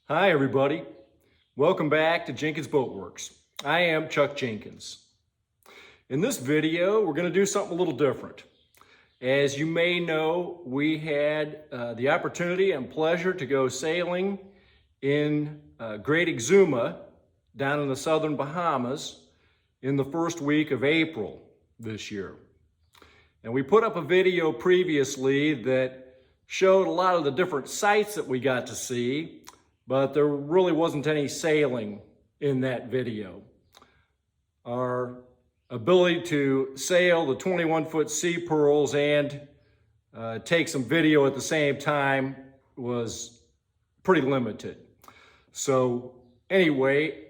Hi everybody, welcome back to Jenkins Boatworks. I am Chuck Jenkins. In this video, we're going to do something a little different. As you may know, we had the opportunity and pleasure to go sailing in Great Exuma down in the southern Bahamas in the first week of April this year. And we put up a video previously that showed a lot of the different sights that we got to see, but there really wasn't any sailing in that video. Our ability to sail the 21-foot sea pearls and take some video at the same time was pretty limited. So anyway,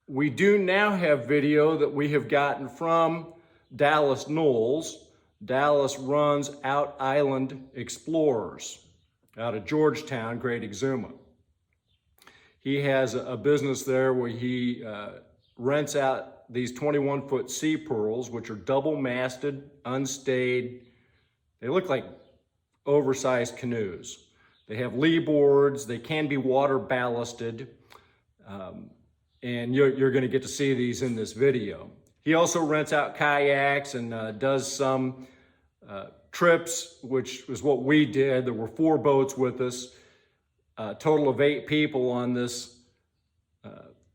we do now have video that we have gotten from Dallas Knowles. Dallas runs Out Island Explorers out of Georgetown, Great Exuma. He has a business there where he rents out these 21-foot sea pearls, which are double-masted, unstayed. They look like oversized canoes. They have lee boards. They can be water ballasted. And you're going to get to see these in this video. He also rents out kayaks and does some trips, which is what we did. There were 4 boats with us. A total of 8 people on this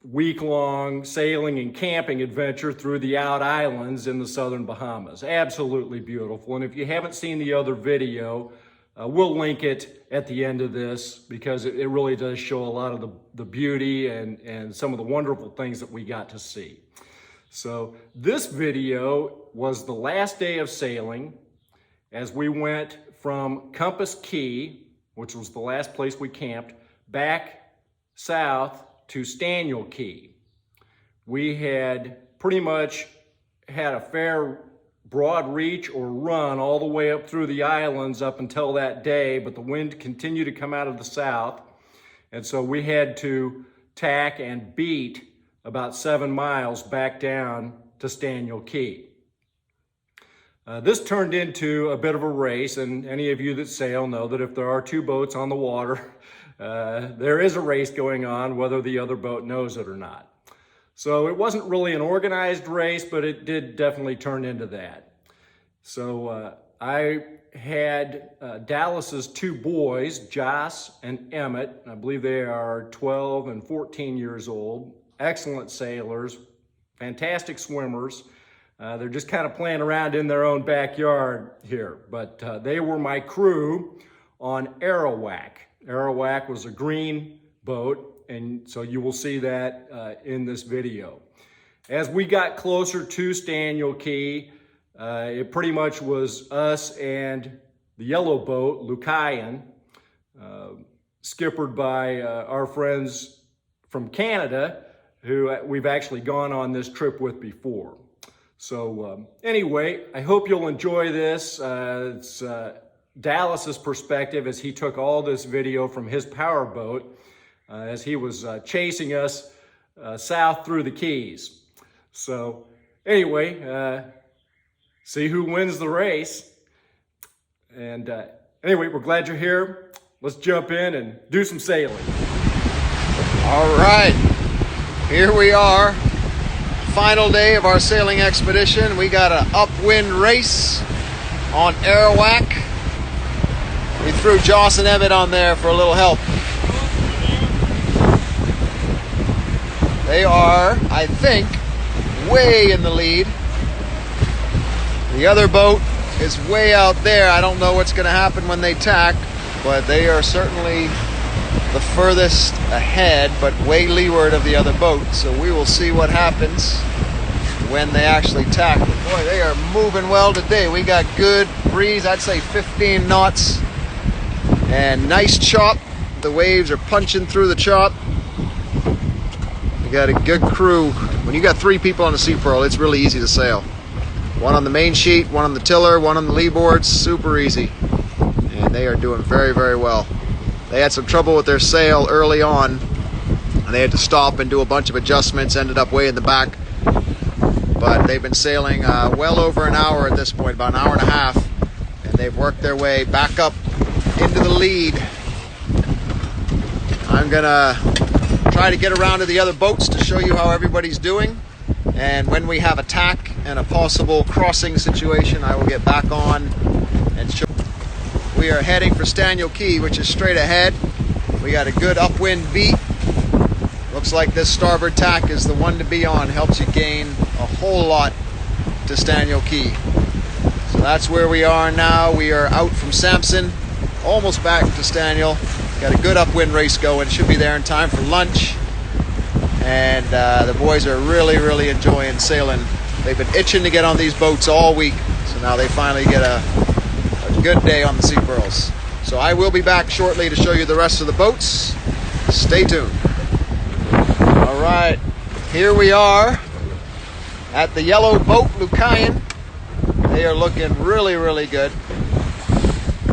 week-long sailing and camping adventure through the Out Islands in the southern Bahamas. Absolutely beautiful. And if you haven't seen the other video, we'll link it at the end of this because it really does show a lot of the beauty and some of the wonderful things that we got to see. So this video was the last day of sailing as we went from Compass Key, which was the last place we camped, back south to Staniel Key. We had pretty much had a fair broad reach or run all the way up through the islands up until that day, but the wind continued to come out of the south. And so we had to tack and beat about 7 miles back down to Staniel Key. This turned into a bit of a race, and any of you that sail know that if there are 2 boats on the water, there is a race going on, whether the other boat knows it or not. So it wasn't really an organized race, but it did definitely turn into that. So I had Dallas's 2 boys, Joss and Emmett. I believe they are 12 and 14 years old. Excellent sailors, fantastic swimmers. They're just kind of playing around in their own backyard here, but they were my crew on Arawak. Arawak was a green boat, and so you will see that in this video. As we got closer to Staniel Key, it pretty much was us and the yellow boat, Lucayan, skippered by our friends from Canada, who we've actually gone on this trip with before. So anyway, I hope you'll enjoy this. It's Dallas's perspective as he took all this video from his powerboat as he was chasing us south through the Cays. So anyway, see who wins the race. And anyway, we're glad you're here. Let's jump in and do some sailing. All right, here we are. Final day of our sailing expedition. We got an upwind race on Arawak. We threw Joss and Emmett on there for a little help. They are, I think, way in the lead. The other boat is way out there. I don't know what's going to happen when they tack, but they are certainly the furthest ahead, but way leeward of the other boat. So we will see what happens when they actually tack. But boy, they are moving well today. We got good breeze, I'd say 15 knots, and nice chop. The waves are punching through the chop. We got a good crew. When you got 3 people on a sea pearl, it's really easy to sail. 1 on the main sheet, 1 on the tiller, 1 on the lee boards, super easy. And they are doing very, very well. They had some trouble with their sail early on, and they had to stop and do a bunch of adjustments, ended up way in the back. But they've been sailing well over an hour at this point, about an hour and a half, and they've worked their way back up into the lead. I'm gonna try to get around to the other boats to show you how everybody's doing. And when we have a tack and a possible crossing situation, I will get back on and show. We are heading for Staniel Key, which is straight ahead. We got a good upwind beat. Looks like this starboard tack is the one to be on. Helps you gain a whole lot to Staniel Key. So that's where we are now. We are out from Samson, almost back to Staniel. Got a good upwind race going. Should be there in time for lunch. And the boys are really enjoying sailing. They've been itching to get on these boats all week. So now they finally get a good day on the Sea Pearls. So I will be back shortly to show you the rest of the boats. Stay tuned. All right, here we are at the yellow boat, Lucayan. They are looking really good.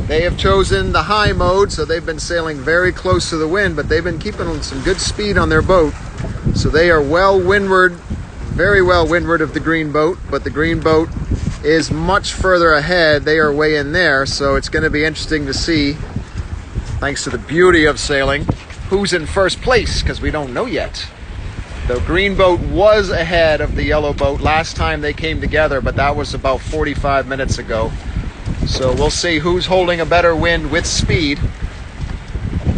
They have chosen the high mode, so they've been sailing very close to the wind, but they've been keeping some good speed on their boat. So they are well windward, very well windward of the green boat, but the green boat is much further ahead. They are way in there, so it's going to be interesting to see, thanks to the beauty of sailing, who's in first place, because we don't know yet. The green boat was ahead of the yellow boat last time they came together, but that was about 45 minutes ago. So we'll see who's holding a better wind with speed.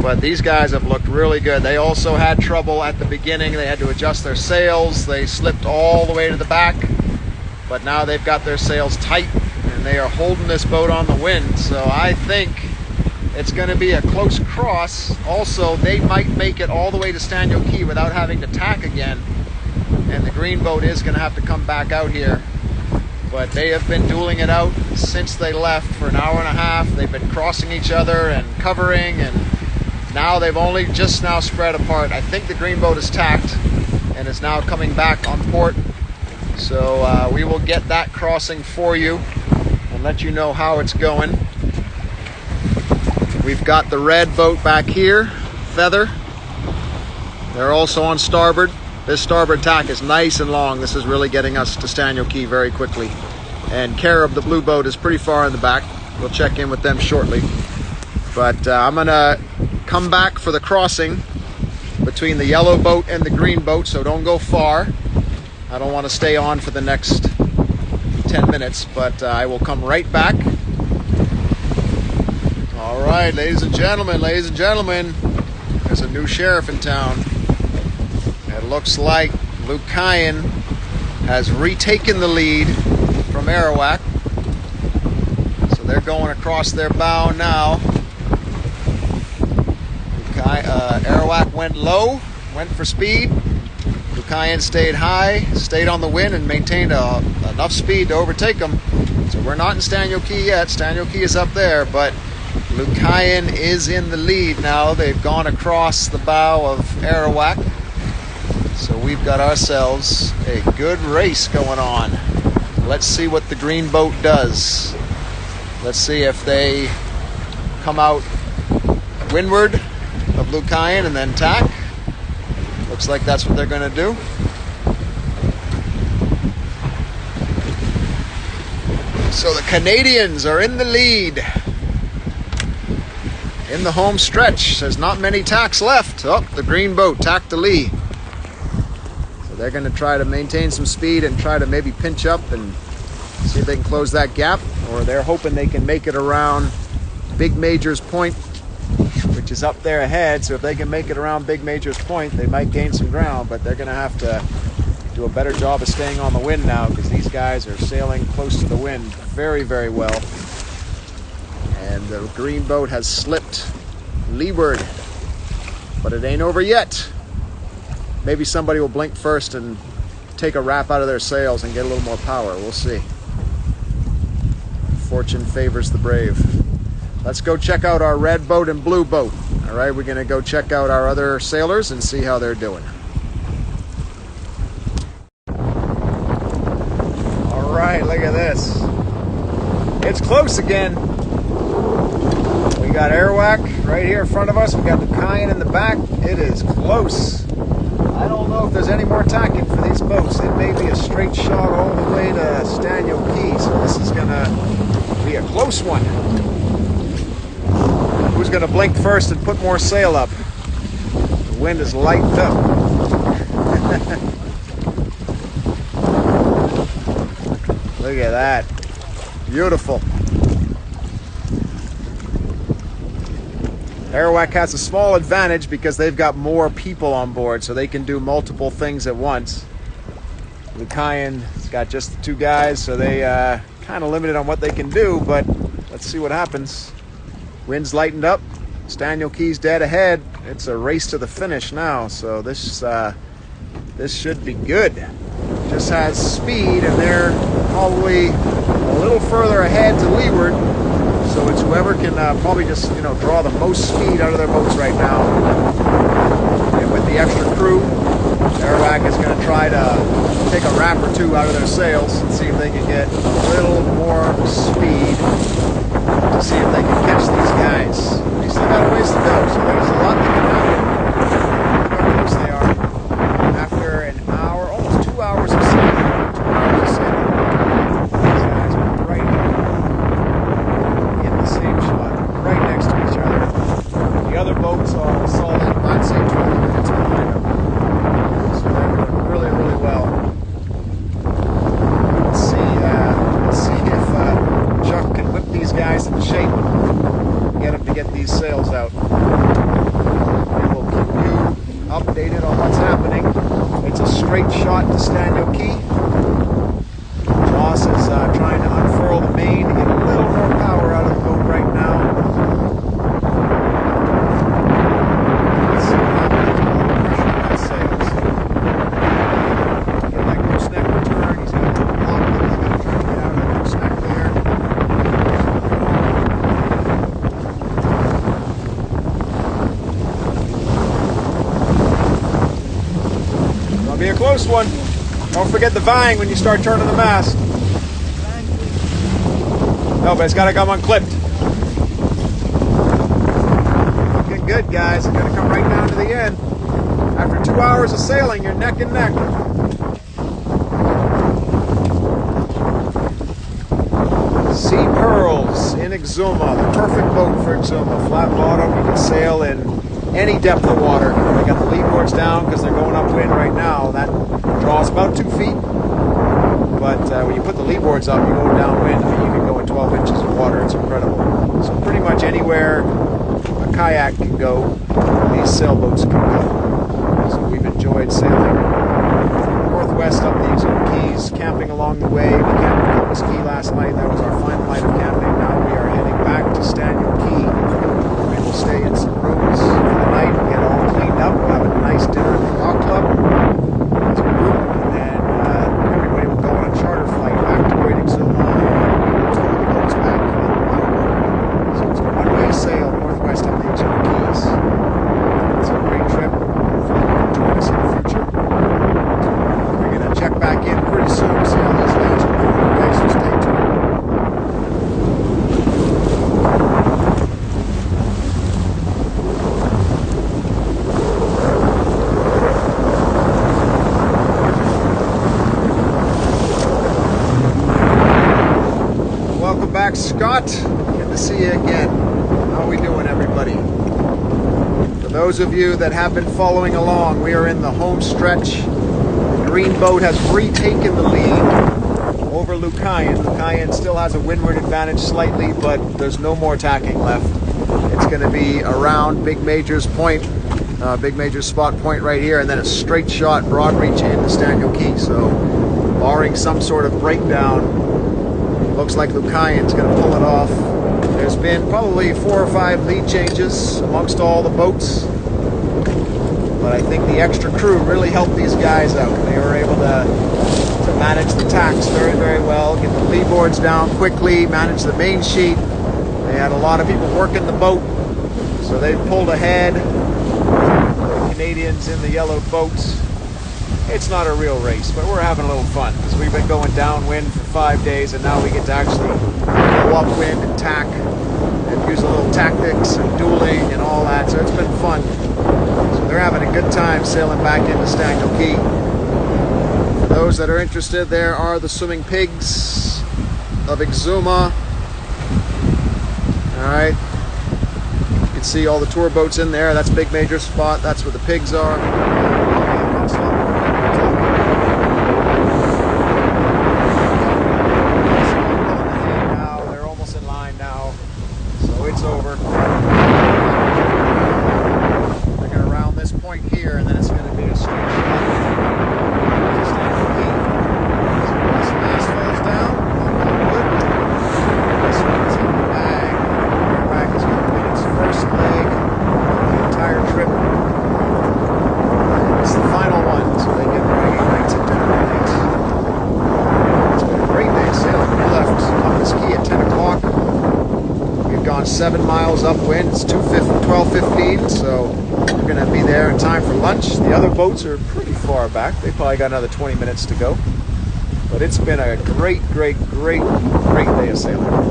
But these guys have looked really good. They also had trouble at the beginning. They had to adjust their sails. They slipped all the way to the back. But now they've got their sails tight and they are holding this boat on the wind. So I think it's going to be a close cross. Also, they might make it all the way to Staniel Key without having to tack again. And the green boat is going to have to come back out here. But they have been dueling it out since they left for an hour and a half. They've been crossing each other and covering, and now they've only just now spread apart. I think the green boat is tacked and is now coming back on port. So we will get that crossing for you and let you know how it's going. We've got the red boat back here, Feather. They're also on starboard. This starboard tack is nice and long. This is really getting us to Staniel Key very quickly. And Carob, the blue boat, is pretty far in the back. We'll check in with them shortly. But I'm gonna come back for the crossing between the yellow boat and the green boat, so don't go far. I don't want to stay on for the next 10 minutes, but I will come right back. All right, ladies and gentlemen, there's a new sheriff in town. It looks like Lucayan has retaken the lead from Arawak. So they're going across their bow now. Arawak went low, went for speed. Lucayan stayed high, stayed on the wind, and maintained enough speed to overtake them. So we're not in Staniel Key yet. Staniel Key is up there, but Lucayan is in the lead now. They've gone across the bow of Arawak. So we've got ourselves a good race going on. Let's see what the green boat does. Let's see if they come out windward of Lucayan and then tack. Looks like that's what they're going to do. So the Canadians are in the lead. In the home stretch. There's not many tacks left. Oh, the green boat tacked the lee. So they're going to try to maintain some speed and try to maybe pinch up and see if they can close that gap. Or they're hoping they can make it around Big Major's Point, which is up there ahead. So if they can make it around Big Major's Point, they might gain some ground, but they're going to have to do a better job of staying on the wind now, because these guys are sailing close to the wind very well. And the green boat has slipped leeward, but it ain't over yet. Maybe somebody will blink first and take a wrap out of their sails and get a little more power. We'll see. Fortune favors the brave. Let's go check out our red boat and blue boat. All right, we're gonna go check out our other sailors and see how they're doing. All right, look at this. It's close again. We got Arawak right here in front of us. We got Lucayan in the back. It is close. I don't know if there's any more tacking for these boats. It may be a straight shot all the way to Staniel Key, so this is gonna be a close one. Who's gonna blink first and put more sail up? wind is lightened up. Look at that. Beautiful. Arawak has a small advantage because they've got more people on board, so they can do multiple things at once. Lucayan's got just the 2 guys, so they kind of limited on what they can do, but let's see what happens. Wind's lightened up. Staniel Cays dead ahead. It's a race to the finish now, so this should be good. Just has speed, and they're probably a little further ahead to leeward. So it's whoever can probably just, draw the most speed out of their boats right now. And with the extra crew, Arawak is going to try to take a wrap or 2 out of their sails and see if they can get a little more speed to see if they can catch these guys. They still got a ways to go, so there's a lot that can happen. Look how close they are. After an hour, almost 2 hours of sailing, 2 hours of sailing, these guys are right in the same shot, right next to each other. The other boats are solid, I'd say 20 minutes behind them. So they're doing really, really well. Let's see if Chuck can whip these guys into shape, get them to get these sails out. We will keep you updated on what's happening. It's a straight shot to Staniel Cays. Ross is trying to unfurl the main to get a little more power out of the boat right now. Let's see what happens with all the pressure on that sails. Get that gooseneck return. He's got a little block that he's going to try to get out of the gooseneck there. It'll be a close one. Don't forget the vying when you start turning the mast. No, but it's got to come unclipped. Looking good, guys. It's going to come right down to the end. After 2 hours of sailing, you're neck and neck. Sea Pearls in Exuma. The perfect boat for Exuma. Flat bottom. You can sail in any depth of water. They got the leadboards down because they're going upwind right now. That draws about 2 feet. But when you put the leadboards up, you go downwind. You can go in 12 inches of water. It's incredible. So pretty much anywhere a kayak can go, these sailboats can go. So we've enjoyed sailing northwest up the Exuma Cays, camping along the way. We camped at Compass Key last night. That was our final night of camping. Now we are heading back to Staniel Cays. We will stay in some rooms for the night, get all cleaned up. We'll have a nice dinner at the yacht club as a group, and then everybody will go on a charter flight back to Great Exuma, and we will tow the boats back on the water. So it's a one-way sail northwest up the Exuma Cays. It's a great trip. Hopefully you'll join us in the future. We're going to check back in pretty soon to see how these guys are doing. Okay, so stay tuned. Welcome back, Scott. Good to see you again. How are we doing, everybody? For those of you that have been following along, we are in the home stretch. The green boat has retaken the lead over Lucayan. Lucayan still has a windward advantage slightly, but there's no more tacking left. It's going to be around Big Major's point, Big Major's spot point right here, and then a straight shot broad reach into Staniel Cays. So barring some sort of breakdown, looks like Lucayan's going to pull it off. There's been probably 4 or 5 lead changes amongst all the boats, but I think the extra crew really helped these guys out. They were able to manage the tacks very, very well, get the leadboards down quickly, manage the main sheet. They had a lot of people working the boat, so they pulled ahead. The Canadians in the yellow boats. It's not a real race, but we're having a little fun because we've been going downwind for 5 days, and now we get to actually go upwind and tack and use a little tactics and dueling and all that. So it's been fun. So they're having a good time sailing back into Staniel Cays. For those that are interested, there are the swimming pigs of Exuma. All right, you can see all the tour boats in there. That's Big Major spot. That's where the pigs are. Now they're almost in line now, so it's over. They're going to round this point here, and then it's going to be a straight shot. We've gone 7 miles upwind. It's 12:15, so we're going to be there in time for lunch. The other boats are pretty far back. They probably got another 20 minutes to go. But it's been a great day of sailing. A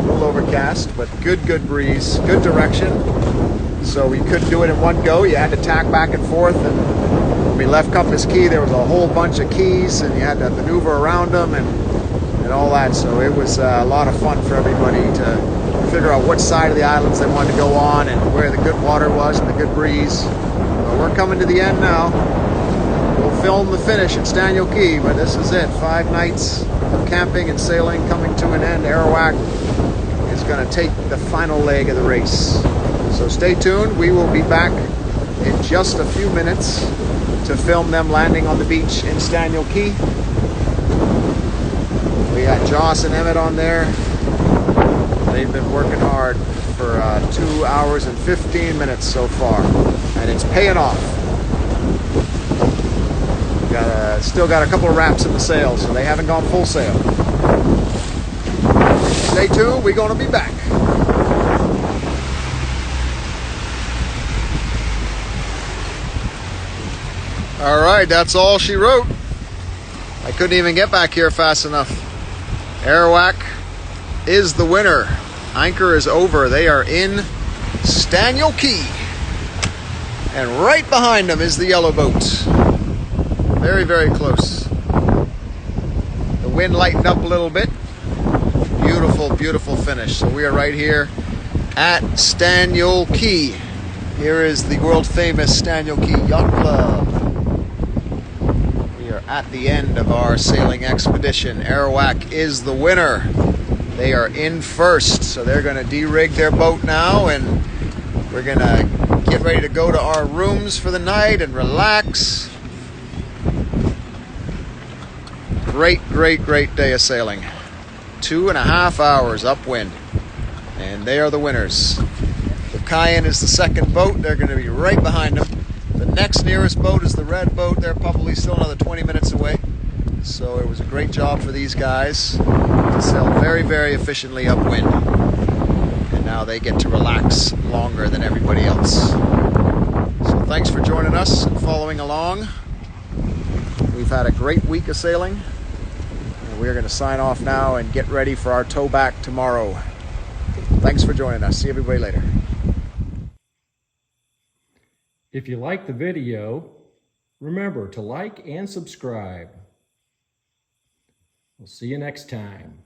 little overcast, but good breeze, good direction. So we couldn't do it in one go. You had to tack back and forth. And when we left Compass Key, there was a whole bunch of keys, and you had to maneuver around them and all that. So it was a lot of fun for everybody to figure out what side of the islands they wanted to go on and where the good water was and the good breeze. But we're coming to the end now. We'll film the finish at Staniel Key, but this is it. 5 nights of camping and sailing coming to an end. Arawak is going to take the final leg of the race. So stay tuned. We will be back in just a few minutes to film them landing on the beach in Staniel Key. We got Joss and Emmett on there. They've been working hard for 2 hours and 15 minutes so far, and it's paying off. Still got a couple of wraps in the sails, so they haven't gone full sail. Stay tuned, we're going to be back. All right, that's all she wrote. I couldn't even get back here fast enough. Arawak is the winner. Anchor is over. They are in Staniel Key. And right behind them is the yellow boat. Very close. The wind lightened up a little bit. Beautiful finish. So we are right here at Staniel Key. Here is the world famous Staniel Key Yacht Club. At the end of our sailing expedition. Arawak is the winner. They are in first, so they're going to de-rig their boat now, and we're going to get ready to go to our rooms for the night and relax. Great day of sailing. 2.5 hours upwind, and they are the winners. The Cayenne is the second boat. They're going to be right behind them. The next nearest boat is the red boat. They're probably still another 20 minutes away. So it was a great job for these guys to sail very efficiently upwind. And now they get to relax longer than everybody else. So thanks for joining us and following along. We've had a great week of sailing. And we're going to sign off now and get ready for our tow back tomorrow. Thanks for joining us. See everybody later. If you like the video, remember to like and subscribe. We'll see you next time.